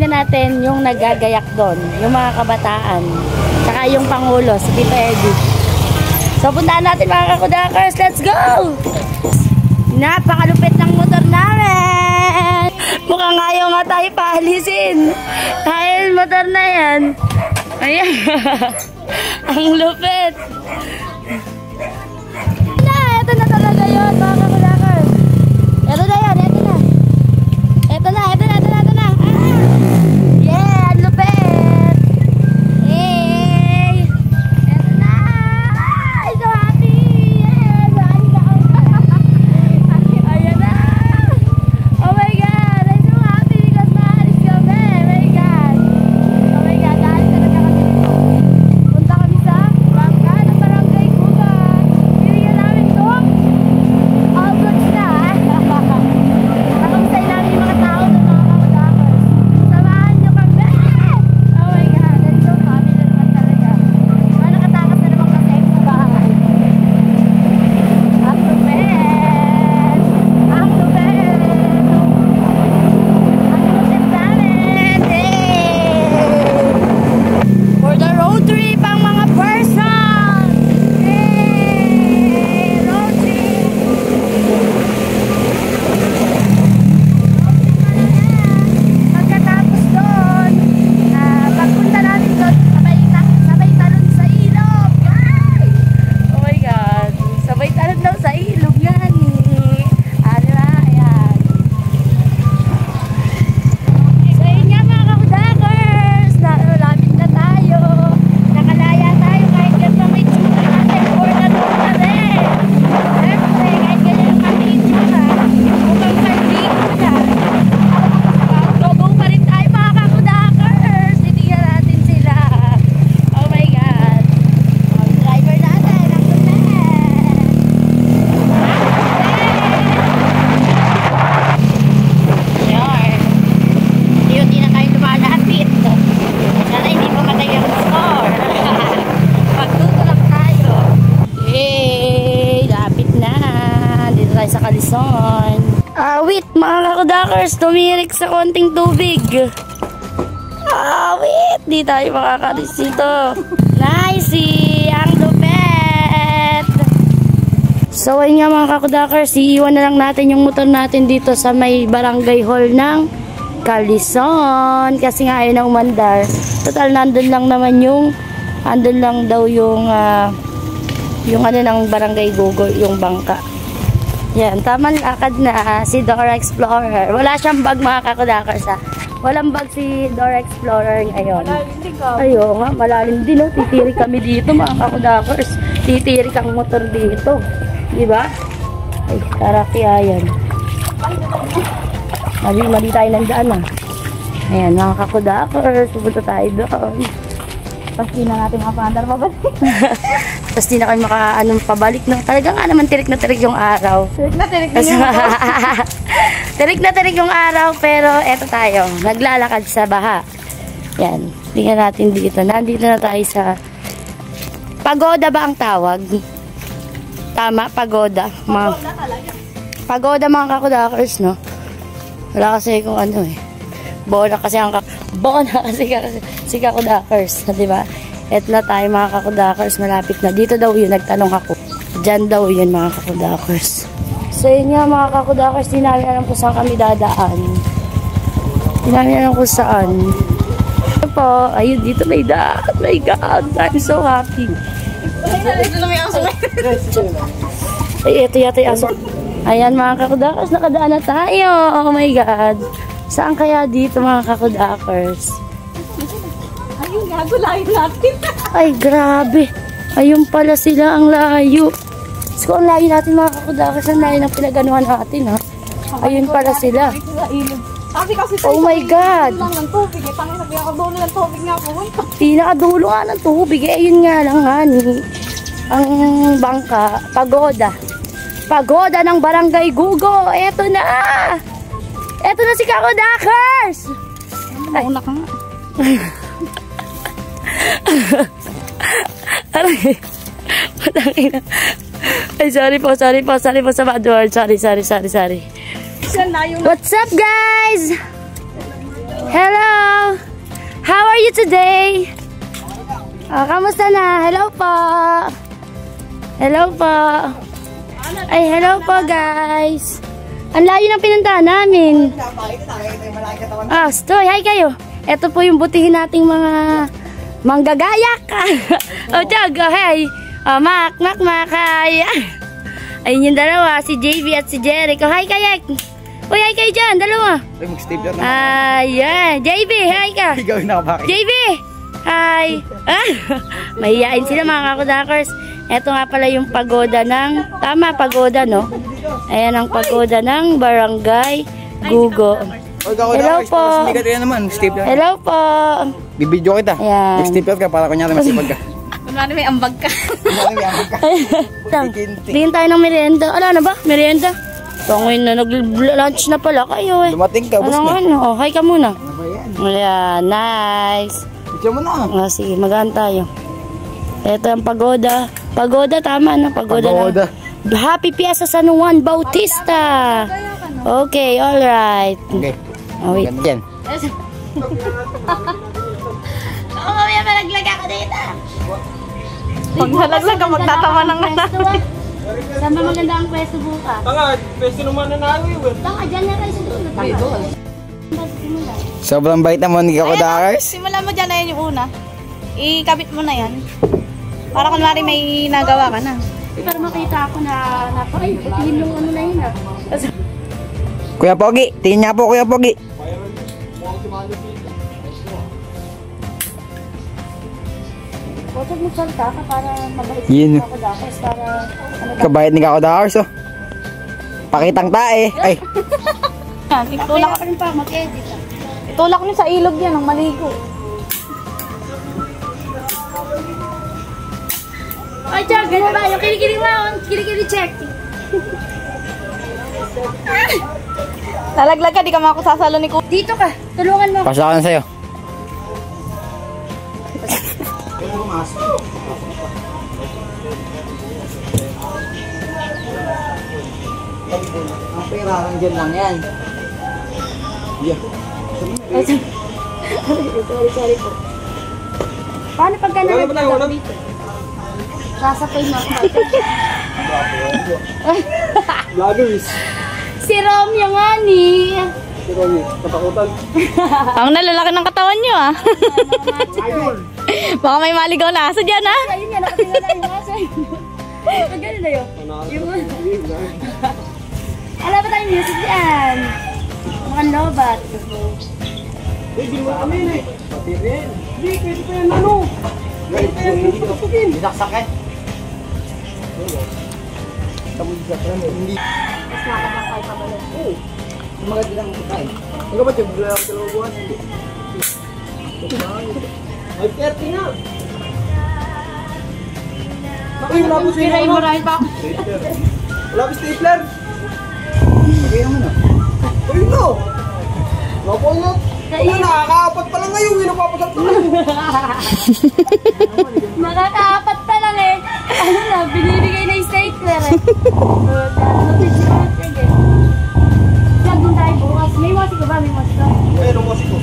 titingnan natin yung nagagayak doon. Yung mga kabataan. Saka yung Pangulo, si Tito Eddie. So, puntaan natin mga kakudakers. Let's go! Napakalupit ng motor namin! Mukhang ayaw nga tayo paalisin. Dahil motor na yan. Ayan. Ang lupit. Ito na talaga yun mga kakudakers. Ito na yan, ito na. Ito na. Yeah, ang lupit. Hey! Ito na. Ay, so happy. Yeah, ayan na. Oh my God, I'm so happy because maalis kami. Oh my God. Oh my God, dahil talaga kami dito. Punta kami sa Bangka ng Barangay Guga. Bibigyan namin ito. All goods na. Nakamisay namin yung mga tao ng mga kakudakers. Samahan nyo kami! Oh my God, I'm so happy na naman talaga. Nakatakas na naman kasi sa bahay. Ang lupit! Ang lupit! Ang lupit namin! For the road trip ang mga person! Hey! Road trip! Pagkatapos doon, pagpunta namin doon, sabay talon sa ilog. Ay! Oh my God. Sabay talon daw sa ilog yan. Diba? Ayan. So yun nga mga kakudakers, lapit na tayo. Nakalaya tayo kahit ganito may tsura natin. Or natuwa na rin. Siyempre, kahit ganyan yung kami itsura, mukhang kaldito na. Go pa rin tayo mga kakudakers. Titignan natin sila. Oh my God. Ang driver natin, ang lupit. Yun. Hindi na tayo lumalapit. Sana hindi pamatay ang score. Magtutulak tayo. Yay! Lapit na. Dito tayo sa Kalison. Wait, mga kakudakers, tumirik sa konting tubig. Wait, di tayo makakalis dito. Nice! Ang lupet! So, ayun nga mga kakudakers, iiwan na lang natin yung motor natin dito sa may barangay hall ng Kalison. Kasi nga ayaw na umandar. Total, nandun lang naman yung, andun lang daw yung ano ng barangay Gugol, yung bangka. Yan, tamang lakad na si Dora Explorer. Wala siyang bag mga kakudakers ha. Walang bag si Dora Explorer ngayon. Malalim din ka. Ayaw nga, malalim din oh. Titirik kami dito mga kakudakers. Titirik ang motor dito. Diba? Ay, tarakya yan. Mali tayo nandaan ah. Ayan mga kakudakers. Pupunta tayo doon. Tapos di na natin makapandar pabalik. Tapos di na kami pabalik. No? Talaga nga naman tirik na tirik yung araw. Tirik na tirik yung araw. Tirik na tirik yung araw. Pero eto tayo. Naglalakad sa baha. Yan. Tingnan natin dito. Nandito na tayo sa pagoda ba ang tawag? Tama, pagoda. Pagoda talaga. Pagoda mga kakudakers, no? Wala kasi kung ano eh. Bona kasi si kakudakers, di ba? Eto na tayo mga kakudakers, malapit na. Dito daw yun, nagtanong ako. Diyan daw yun mga kakudakers. So yun nga mga kakudakers, di namin alam kung saan kami dadaan. Di namin alam kung saan. Ito po, ayun dito may daan. My God, I'm so happy. Dito na may aso. Ay, ito yata yung aso. Ayan mga kakudakers, nakadaan na tayo. Oh my God. Saan kaya dito mga kakudakers? Ayun, gago, layo natin. Ay, grabe. Ayun pala sila, ang layo. So, ang layo natin mga kakudakers, ang layo ng pinaganuhan natin, ha? Ayun pala sila. Oh my God. Pinakadulo ng tubig nga po. Pinakadulo nga ng tubig. Ayun nga lang, honey. Ang bangka, pagoda. Pagoda ng Barangay Gugo. Eto na. Eto na si kakudakers. Mauna ka nga. Aray. Ay, sorry po sa bad word. Sorry. What's up, guys? Hello. you today? Kamusta na? Hello po. Hello po. Ay, hello po guys. Ang layo ng pinuntahan namin. Stoy, hi kayo. Ito po yung butihin nating mga manggagayak. Tiago, hey. Mak, hi. Ayun yung dalawa, si JV at si Jericho. Hi kayek. Uy, hi kayo dyan, dalawa. Ayan. JV, hi ka. JV, hi. Mahihain sila mga kakudakers. Ito nga pala yung pagoda ng, pagoda no? Ayan ang pagoda ng Barangay Gugo. Hello po. Hello po. Bibidyo kita. Mag-stipler ka para kunyari masipag ka. Kunwari may ambag ka. Tingin tayo ng merienda. Ala na ba? Merienda? Ngayon na nag-lunch na pala kayo eh. Dumating ka, bus na. Hi ka muna. Ayan, nice. Picture mo na. Sige, magaan tayo. Ito ang pagoda. Pagoda, tama no? Pagoda. Happy Fiesta San Juan Bautista. Okay, alright. Okay. Wait. Yan. Mamaya malaglag ako dito. Pag nalaglag ka, magtatawa ng natin. Saan ba maganda ang pwesto bukas? Pwesto naman na namin yun. Dyan na kayo sa dulo. Sobrang bait naman ni Kakudakers. Simula mo dyan na yan yung una. Ikabit mo na yan. Para kunwari may nagawa ka na. Para makita ako na tingin yung ano na yun ah. Kuya Pogi, tingin niya po Kuya Pogi. Huwag mo salta ka para mabait Yun. ako dapat para Kabait ni Kakudakers oh. Pakitang tae. Ay. Itulak ka rin pa mag-edit ah. Itulak nyo sa ilog yan, ang maligo. Ay, Chag, ganyan ba? Yung kilikili mo, kilikili check. Nalaglag ka, di ka makusasalo ni Kuya. Dito ka, tulungan mo. Pasakan sa'yo. Ang pera dyan lang yan. Sorry po. Paano pagka nalaglag dito? Sasapay mo ako. Vloggers. Si Romeo nga ni. Si Romy, katakutan. Ang nalalaki ng katawan nyo ah. Baka may maligaw na aso dyan ah. Ayun nga, nakatingala na yung aso. Ang gano'n na yun. Alam ba tayong music yan? Mga lobat. Hindi mo kami na eh. Pati rin. Hindi, pwede pa yan ano. Pwede pa yan yung pasukin. Binaksak eh. Hindi. Mas nakakakay pa ba lang? Oo. Maganda lang kain. Ang kapag yung bula ako dalawang buwan. Ay, 30 na. Bakit wala po sa'yo ano? Wala po stapler. Lagay naman ah. Ayun na. Wala na. Nakakaapat pa lang ngayon. Napapasap pa lang. Makakaapat pa lang eh. Ano na, binibigay na yung stapler eh. Vlog din tayo bukas. May wasik ka ba? May wasik ka? Ayun, ang wasik ko.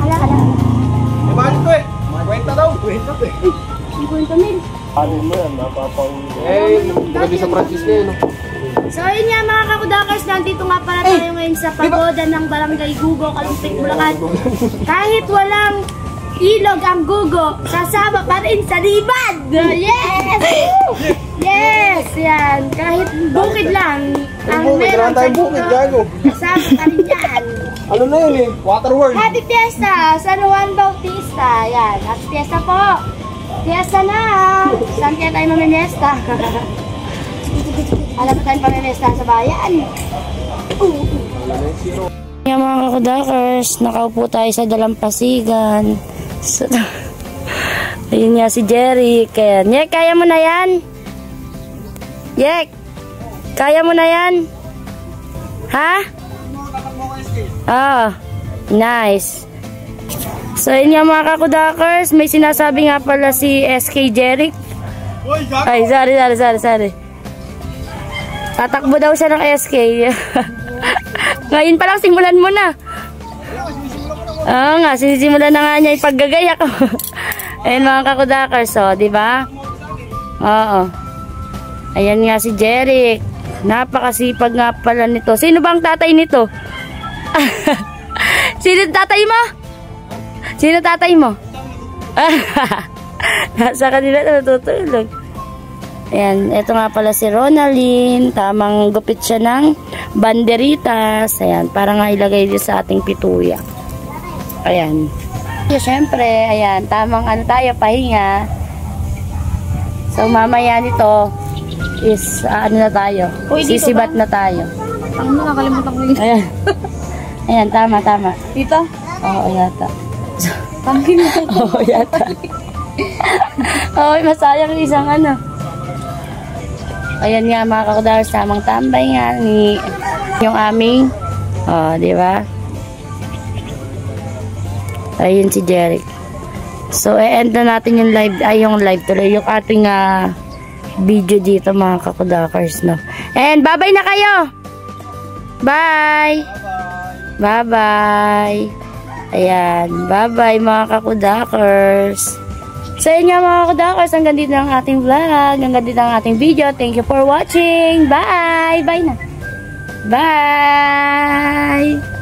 Hala. Eh, bakit ko eh? Kwenta daw. Kwenta to eh. 50 mil. Ano mo yan? Napapang... Eh, gabi sa Francis na yun. So yun nga mga kakudakers, nandito nga pala tayo ngayon sa pagoda ng Barangay Gugo, Kalumpit, Bulacan. Kahit walang ilog ang Gugo, sasama pa rin sa libad! Yes! Yes! Yan! Kahit bukid lang, ang meron sa dito, kasama pa rin yan. Ano na yun eh? Water world. Happy Fiesta! San Juan Bautista! Yan! Happy Fiesta po! Fiesta na! Saan kaya tayo mamimiesta? Alam mo tayo pamimiesta sa bayan. Nga mga kakudakers, nakaupo tayo sa dalampasigan. Ayun nga si Jerry. Yek, kaya mo na yan? Yek, kaya mo na yan? Ha? Nice. So yun nga mga kakudakers, may sinasabi nga pala si SK Jeric. Ay, sorry. Tatakbo daw siya ng SK. Ngayon pa lang, simulan mo na. Oo nga, sinisimulan na nga niya ipaggagaya ko. Ayan mga kakudakers, oh, di ba? Oo. Ayan nga si Jeric. Napakasipag nga pala nito. Sino ba ang tatay nito? Sino tatay mo? Sino tatay mo? Nasa kanila na natutulog. Ayan, ito nga pala si Ronaldin. Tamang gupit siya ng banderitas. Ayan, para nga ilagay din sa ating pituya. Ayan. Siyempre, ayan, tamang ano tayo, pahinga. So, mamaya nito is, ano na tayo? Uy, dito Sisibat na tayo. Ano, nakalimutan ko yun. Ayan. Ayan, tama. Dito? Oo, yata. Tangin mo. Oo, yata. Oo, masayang isang ano. Ayan nga mga kakudars, tamang tambay nga ni yung aming, di ba? Ayun si Jeric. So, e-end na natin yung live, yung live tuloy, yung ating video dito mga kakudakers, no? And, bye-bye na kayo! Bye! Bye-bye! Ayan, bye-bye mga kakudakers! So, yun nga mga kakudakers, hanggang dito ang ating vlog, hanggang dito ang ating video. Thank you for watching! Bye! Bye na! Bye!